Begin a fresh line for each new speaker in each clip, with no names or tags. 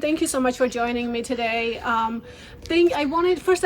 Thank you so much for joining me today. I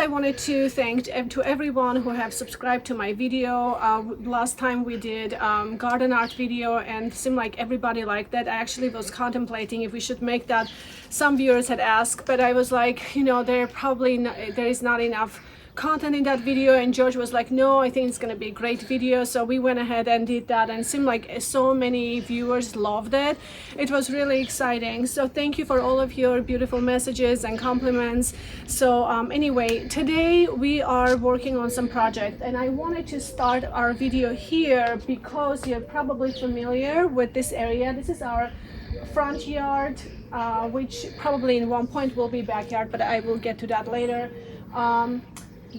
wanted to thank to everyone who have subscribed to my video. Last time we did garden art video, and seemed like everybody liked that. I actually was contemplating if we should make that. Some viewers had asked, but I was like, there is not enough content in that video, and George was like, no, I think it's gonna be a great video. So we went ahead and did that, and it seemed like so many viewers loved it. It was really exciting. So thank you for all of your beautiful messages and compliments. So anyway, today we are working on some project, and I wanted to start our video here because you're probably familiar with this area. This is our front yard, which probably in one point will be backyard, but I will get to that later.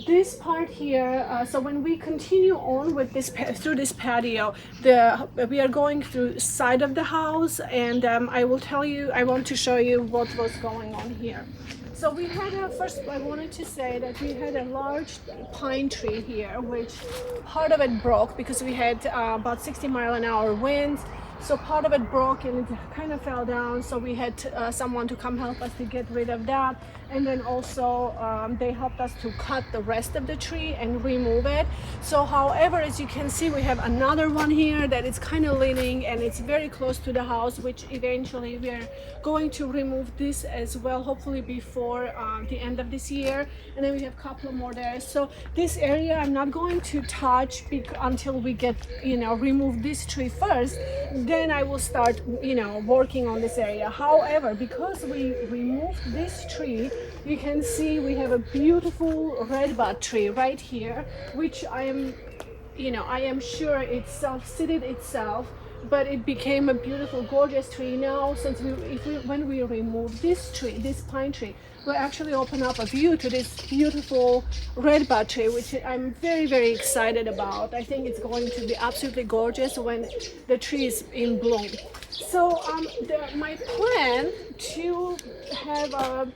This part here, so when we continue on with this through this patio, we are going through side of the house, and I want to show you what was going on here. So we had first I wanted to say that we had a large pine tree here, which part of it broke because we had about 60-mile-an-hour winds. So part of it broke and it kind of fell down. So we had someone to come help us to get rid of that. And then also they helped us to cut the rest of the tree and remove it. So however, as you can see, we have another one here that is kind of leaning, and it's very close to the house, which eventually we are going to remove this as well, hopefully before the end of this year. And then we have a couple more there. So this area I'm not going to touch until we get, remove this tree first. Then I will start, working on this area. However, because we removed this tree, you can see we have a beautiful redbud tree right here, which I am sure it self-seeded itself, but it became a beautiful, gorgeous tree. Now, since when we remove this tree, this pine tree, will actually open up a view to this beautiful redbud tree, which I'm very, very excited about. I think it's going to be absolutely gorgeous when the tree is in bloom. So my plan to have a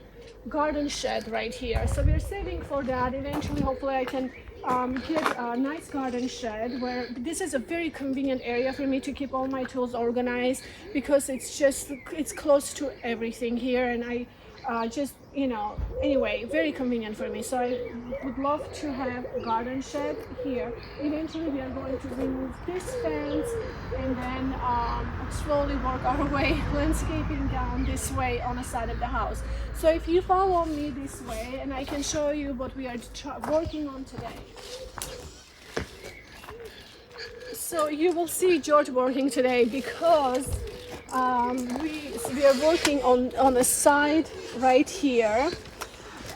garden shed right here. So we're saving for that. Eventually, hopefully I can get a nice garden shed where this is a very convenient area for me to keep all my tools organized, because it's close to everything here, and I anyway, very convenient for me. So I would love to have a garden shed here. Eventually we are going to remove this fence and then slowly work our way landscaping down this way on the side of the house. So if you follow me this way, and I can show you what we are working on today. So you will see George working today because we are working on the side right here.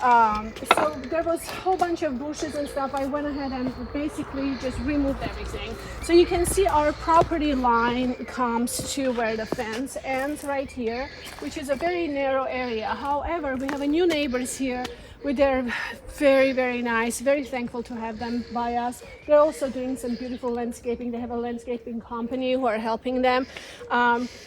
So there was a whole bunch of bushes and stuff. I went ahead and basically just removed everything. So you can see our property line comes to where the fence ends right here, which is a very narrow area. However, we have a new neighbors here. They're very, very nice, very thankful to have them by us. They're also doing some beautiful landscaping. They have a landscaping company who are helping them.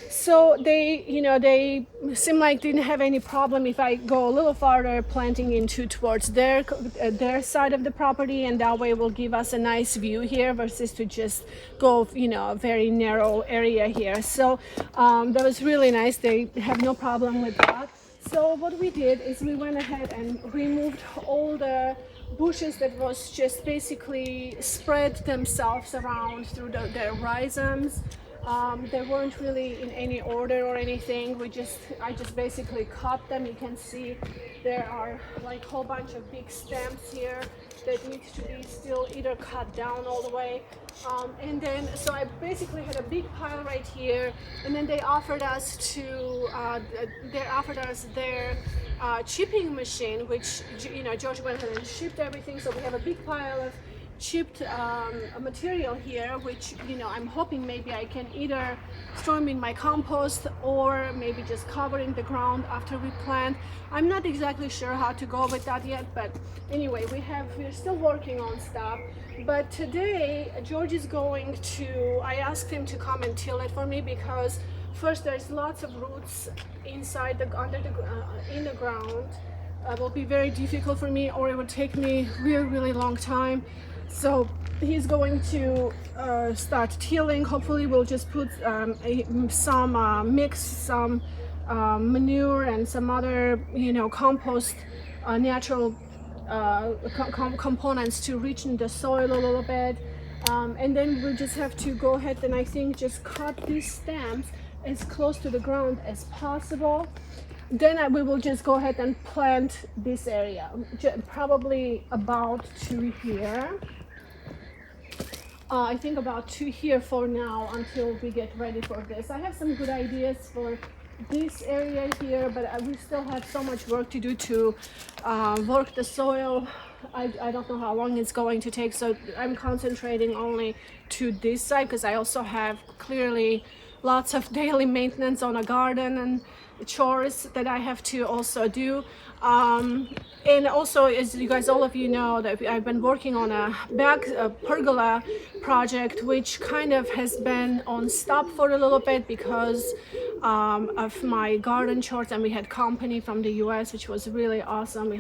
So they seem like didn't have any problem if I go a little farther planting towards their side of the property, and that way will give us a nice view here versus to just go, a very narrow area here. So that was really nice. They have no problem with that. So what we did is we went ahead and removed all the bushes that was just basically spread themselves around through their rhizomes. They weren't really in any order or anything. I just basically cut them. You can see there are like a whole bunch of big stems here that needs to be still either cut down all the way. And then, so I basically had a big pile right here, and then they offered us their chipping machine, which, George went ahead and shipped everything. So we have a big pile of chipped material here, which I'm hoping maybe I can either store them in my compost or maybe just covering the ground after we plant. I'm not exactly sure how to go with that yet, but anyway, we're still working on stuff. But today George is going to, I asked him to come and till it for me, because first there's lots of roots inside in the ground. It will be very difficult for me, or it would take me really long time. So he's going to start tilling. Hopefully we'll just put mix some manure and some other compost natural components to reach in the soil a little bit, and then we'll just have to go ahead and I think just cut these stems as close to the ground as possible. Then we will just go ahead and plant this area, probably about 2 here. I think about 2 here for now until we get ready for this. I have some good ideas for this area here, but we still have so much work to do to work the soil. I don't know how long it's going to take, so I'm concentrating only to this side, because I also have clearly lots of daily maintenance on a garden and chores that I have to also do. And also, as you guys, all of you know, that I've been working on a pergola project, which kind of has been on stop for a little bit because of my garden chores, and we had company from the US, which was really awesome. We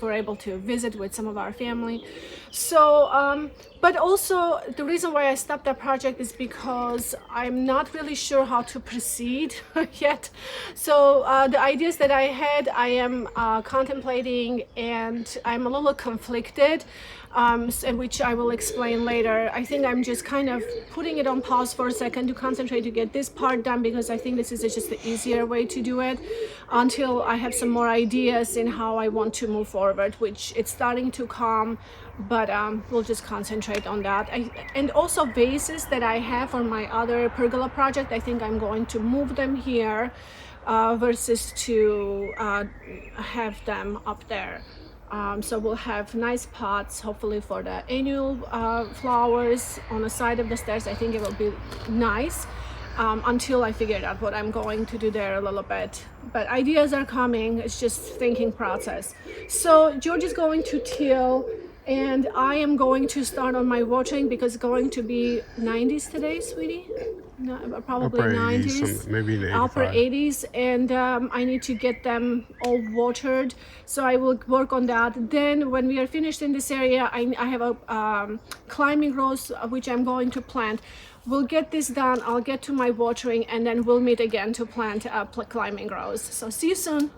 were able to visit with some of our family. So but also the reason why I stopped that project is because I'm not really sure how to proceed yet. So the ideas that I had, I am contemplating, and I'm a little conflicted, and which I will explain later. I think I'm just kind of putting it on pause for a second to concentrate to get this part done, because I think this is just the easier way to do it until I have some more ideas in how I want to move forward, which it's starting to come, but we'll just concentrate on that. And also vases that I have for my other pergola project, I think I'm going to move them here versus to have them up there. So we'll have nice pots, hopefully for the annual flowers on the side of the stairs. I think it will be nice until I figured out what I'm going to do there a little bit. But ideas are coming, it's just thinking process. So George is going to till, and I am going to start on my watering, because it's going to be 90s today, sweetie. No, probably
upper
90s,
maybe the 85.
upper 80s, and I need to get them all watered, so I will work on that. Then when we are finished in this area, I have a climbing rose which I'm going to plant. We'll get this done, I'll get to my watering, and then we'll meet again to plant climbing rose. So see you soon.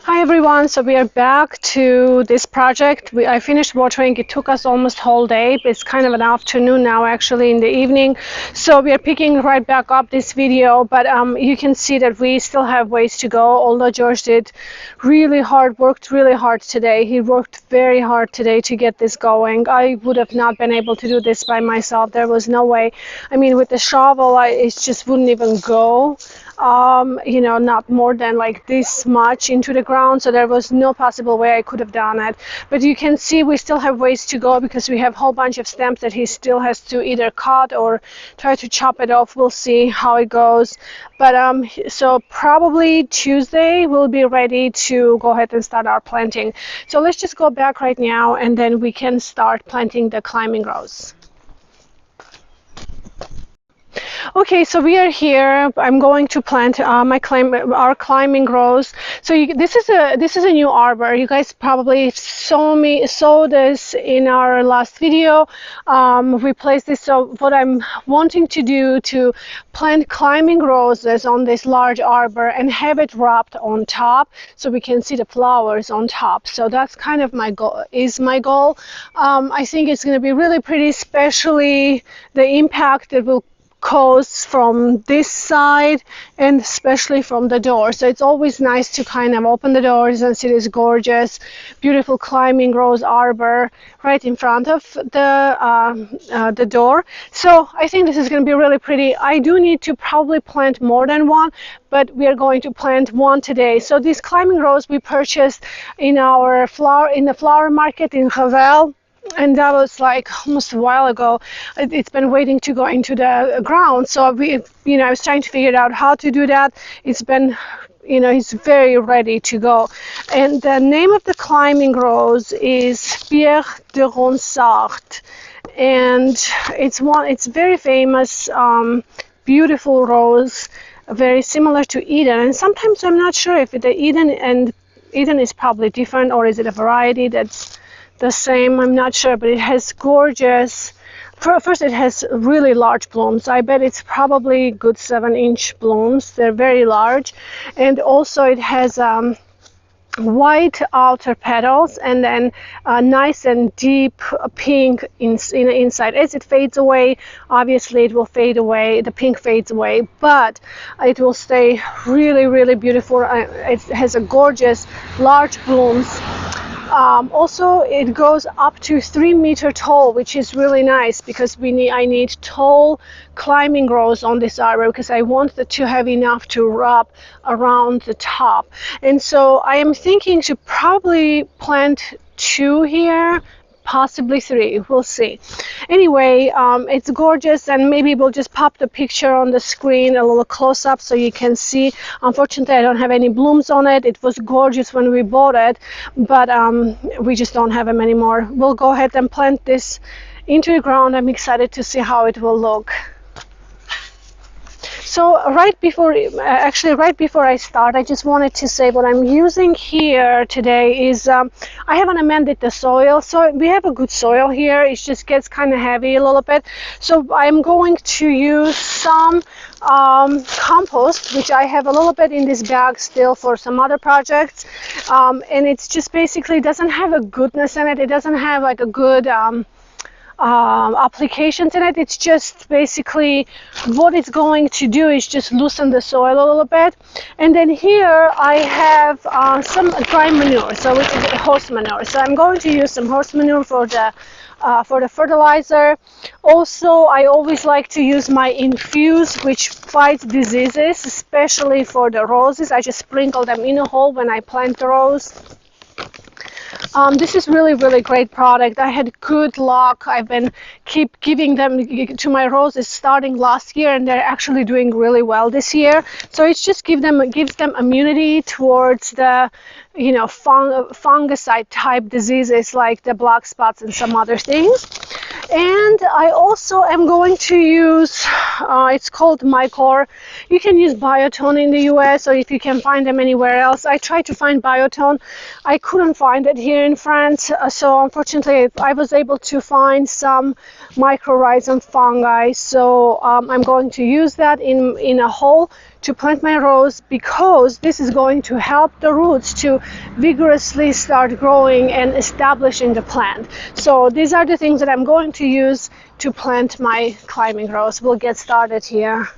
Hi everyone, so we are back to this project. I finished watering. It took us almost whole day. It's kind of an afternoon now, actually in the evening. So we are picking right back up this video, but you can see that we still have ways to go. Although George did worked really hard today. He worked very hard today to get this going. I would have not been able to do this by myself. There was no way. I mean, with the shovel, it just wouldn't even go. You know, not more than like this much into the ground, so there was no possible way I could have done it. But you can see we still have ways to go because we have a whole bunch of stems that he still has to either cut or try to chop it off. We'll see how it goes. But so probably Tuesday we'll be ready to go ahead and start our planting. So let's just go back right now and then we can start planting the climbing rose. Okay, so we are here. I'm going to plant our climbing rose. So this is a new arbor. You guys probably saw this in our last video. We placed this. So what I'm wanting to do to plant climbing roses on this large arbor and have it wrapped on top, so we can see the flowers on top. So that's kind of my goal. I think it's going to be really pretty, especially the impact that will cause from this side and especially from the door. So it's always nice to kind of open the doors and see this gorgeous, beautiful climbing rose arbor right in front of the door. So I think this is going to be really pretty. I do need to probably plant more than one, but we are going to plant one today. So this climbing rose we purchased in the flower market in Ravel. And that was like almost a while ago. It's been waiting to go into the ground. So I was trying to figure out how to do that. It's been, it's very ready to go. And the name of the climbing rose is Pierre de Ronsard. And it's very famous, beautiful rose, very similar to Eden. And sometimes I'm not sure if the Eden is probably different, or is it a variety that's the same. I'm not sure, but it has gorgeous. First, it has really large blooms. I bet it's probably good 7-inch blooms. They're very large, and also it has white outer petals and then nice and deep pink inside. As it fades away, obviously it will fade away, the pink fades away, but it will stay really, really beautiful. It has a gorgeous large blooms. Also, it goes up to 3 meters tall, which is really nice because I need tall climbing rose on this arbor because I want it to have enough to wrap around the top. And so I am thinking to probably plant 2 here, possibly 3. We'll see. Anyway, it's gorgeous, and maybe we'll just pop the picture on the screen a little close up so you can see. Unfortunately, I don't have any blooms on it. It was gorgeous when we bought it, but we just don't have them anymore. We'll go ahead and plant this into the ground. I'm excited to see how it will look. So right before I start, I just wanted to say what I'm using here today is I haven't amended the soil. So we have a good soil here. It just gets kind of heavy a little bit. So I'm going to use some compost, which I have a little bit in this bag still for some other projects. And it's just basically doesn't have a goodness in it. It doesn't have like a good applications in it. It's just basically what it's going to do is just loosen the soil a little bit. And then here I have some dry manure, so which is horse manure. So I'm going to use some horse manure for the fertilizer. Also, I always like to use my infuse, which fights diseases, especially for the roses. I just sprinkle them in a hole when I plant the rose. This is really great product. I had good luck. I've been keep giving them to my roses starting last year, and they're actually doing really well this year. So it's just gives them immunity towards the fungicide type diseases like the black spots and some other things. And I also am going to use, it's called Mycor. You can use Biotone in the US, or if you can find them anywhere else. I tried to find Biotone. I couldn't find it here in France, so unfortunately I was able to find some mycorrhizal fungi. So I'm going to use that in a hole to plant my rose, because this is going to help the roots to vigorously start growing and establishing the plant. So these are the things that I'm going to use to plant my climbing rose. We'll get started here.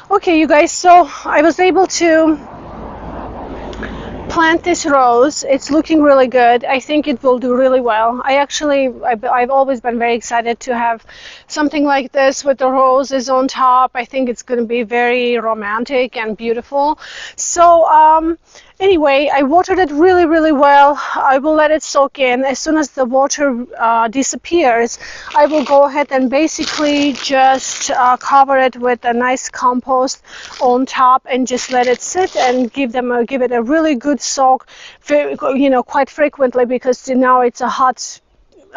Okay, you guys, so I was able to plant this rose. It's looking really good. I think it will do really well. I've always been very excited to have something like this with the roses on top. I think it's going to be very romantic and beautiful. So anyway, I watered it really, really well. I will let it soak in. As soon as the water disappears, I will go ahead and basically just cover it with a nice compost on top and just let it sit and give it a really good soak, quite frequently, because now it's a hot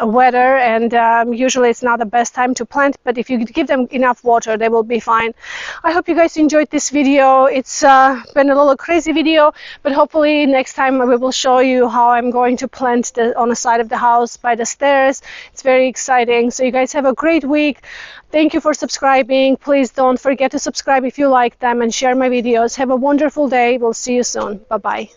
weather, and usually it's not the best time to plant, but if you give them enough water, they will be fine. I hope you guys enjoyed this video. It's been a little crazy video, but hopefully next time we will show you how I'm going to plant on the side of the house by the stairs. It's very exciting. So you guys have a great week. Thank you for subscribing. Please don't forget to subscribe if you like them and share my videos. Have a wonderful day. We'll see you soon. Bye bye.